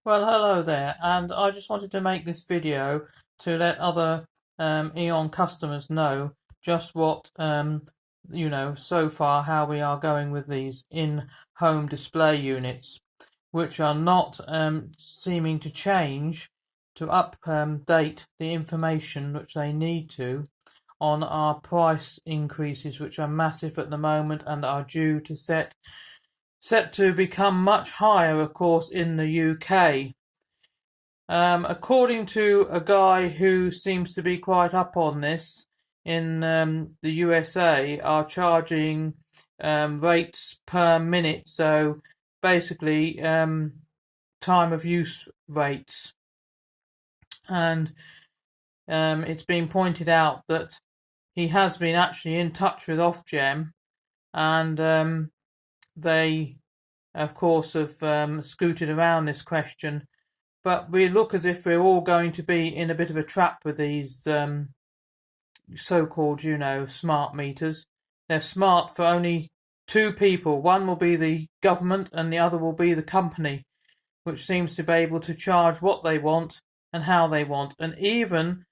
Well, hello there, and I just wanted to make this video to let other Eon customers know just what, so far how we are going with these in-home display units, which are not seeming to change to update the information which they need to on our price increases, which are massive at the moment and are due to set to become much higher, of course, in the UK. According to a guy who seems to be quite up on this in the USA, are charging rates per minute, so basically time of use rates. And it's been pointed out that he has been actually in touch with Ofgem, and they, of course, have scooted around this question. But we look as if we're all going to be in a bit of a trap with these so-called, smart meters. They're smart for only two people. One will be the government and the other will be the company, which seems to be able to charge what they want and how they want. And even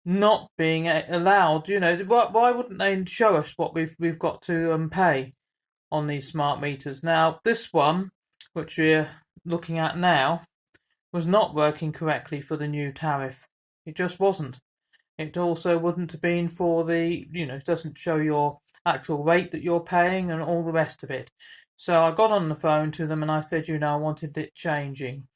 not being allowed, why wouldn't they show us what we've got to pay on these smart meters? Now, this one, which we're looking at now, was not working correctly for the new tariff. It just wasn't. It also wouldn't have been for the, it doesn't show your actual rate that you're paying and all the rest of it. So I got on the phone to them and I said, I wanted it changing.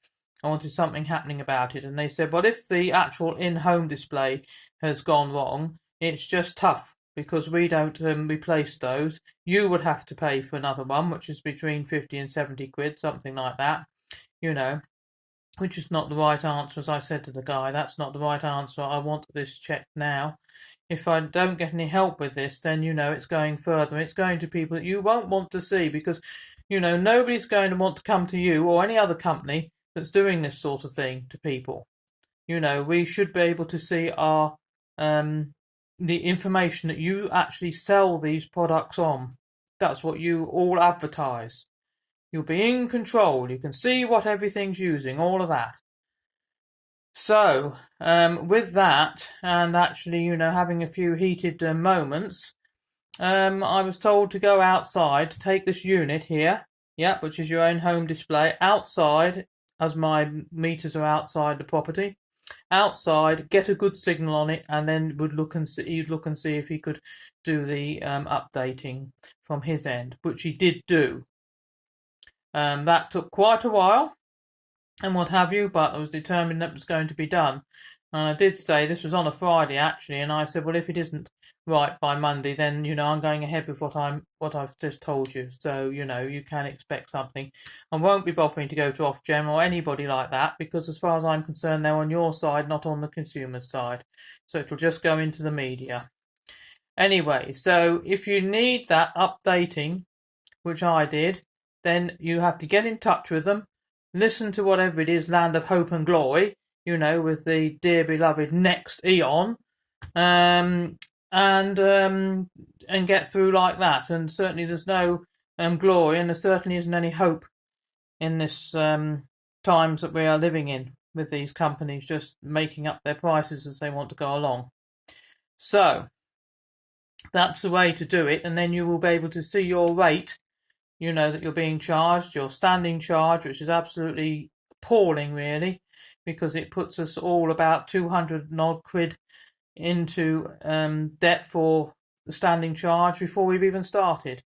I wanted something happening about it. And they said, well, if the actual in-home display has gone wrong, it's just tough because we don't replace those. You would have to pay for another one, which is between 50 and 70 quid, something like that, which is not the right answer. As I said to the guy, that's not the right answer. I want this checked now. If I don't get any help with this, then it's going further. It's going to people that you won't want to see because nobody's going to want to come to you or any other company that's doing this sort of thing to people. We should be able to see our the information that you actually sell these products on. That's what you all advertise. You'll be in control. You can see what everything's using, all of that. So, with that, and actually, having a few heated moments, I was told to go outside, to take this unit here, which is your own home display, outside, as my meters are outside the property, outside, get a good signal on it, and then he'd look and see if he could do the updating from his end, which he did do. That took quite a while and what have you, but I was determined that it was going to be done. And I did say, this was on a Friday actually, and I said, well, if it isn't right by Monday, then, I'm going ahead with what I've just told you. So, you can expect something. I won't be bothering to go to Ofgem or anybody like that, because as far as I'm concerned, they're on your side, not on the consumer's side. So it'll just go into the media. Anyway, so if you need that updating, which I did, then you have to get in touch with them, listen to whatever it is, Land of Hope and Glory, with the dear beloved Next Eon, and get through like that. And certainly there's no glory, and there certainly isn't any hope in this times that we are living in, with these companies just making up their prices as they want to go along. So that's the way to do it, and then you will be able to see your rate, that you're being charged, your standing charge, which is absolutely appalling, really, because it puts us all about 200 and odd quid into debt for the standing charge before we've even started.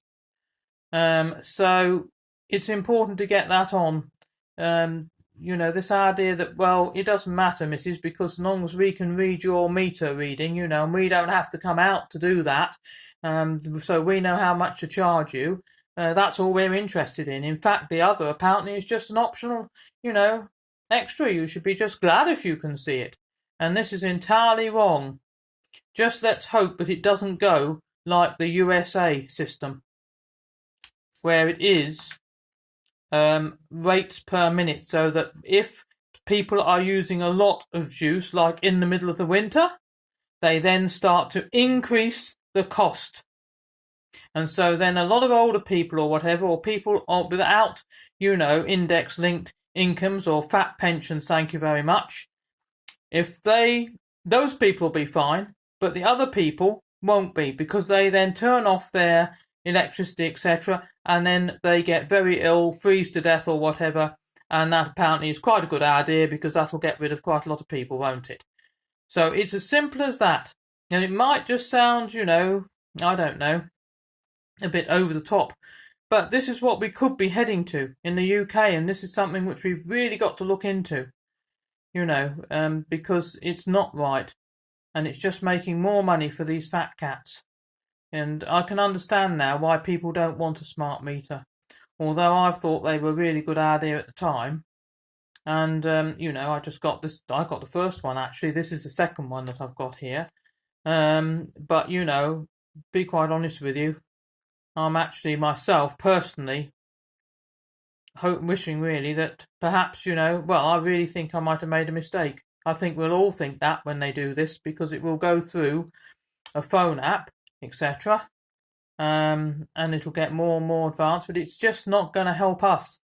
So it's important to get that on. This idea that, well, it doesn't matter, missus, because as long as we can read your meter reading, and we don't have to come out to do that, so we know how much to charge you. That's all we're interested in. In fact, the other apparently is just an optional, extra. You should be just glad if you can see it. And this is entirely wrong. Just let's hope that it doesn't go like the USA system, where it is rates per minute, so that if people are using a lot of juice, like in the middle of the winter, they then start to increase the cost. And so then a lot of older people or whatever, or people without, index-linked incomes or fat pensions, thank you very much. Those people will be fine, but the other people won't be, because they then turn off their electricity, etc., and then they get very ill, freeze to death or whatever, and that apparently is quite a good idea because that'll get rid of quite a lot of people, won't it? So it's as simple as that. And it might just sound, I don't know, a bit over the top, but this is what we could be heading to in the UK, and this is something which we've really got to look into, because it's not right, and it's just making more money for these fat cats. And I can understand now why people don't want a smart meter, although I thought they were a really good idea at the time. And I just got this. I got the first one actually. This is the second one that I've got here. But be quite honest with you, I'm actually myself personally wishing really that perhaps I really think I might have made a mistake. I think we'll all think that when they do this, because it will go through a phone app, etc. And it'll get more and more advanced, but it's just not going to help us.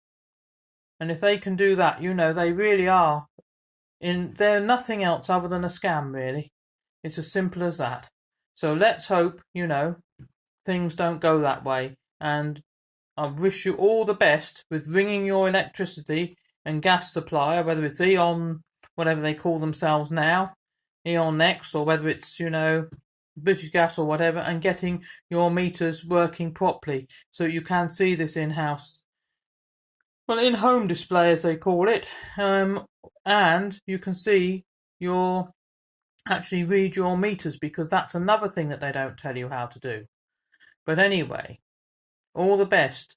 And if they can do that, they really are they're nothing else other than a scam, really. It's as simple as that. So let's hope, things don't go that way. And I wish you all the best with ringing your electricity and gas supplier, whether it's Eon, whatever they call themselves now, Eon Next, or whether it's, British Gas or whatever, and getting your meters working properly so you can see this in-house. Well, in-home display, as they call it, and you can actually read your meters, because that's another thing that they don't tell you how to do. But anyway, all the best.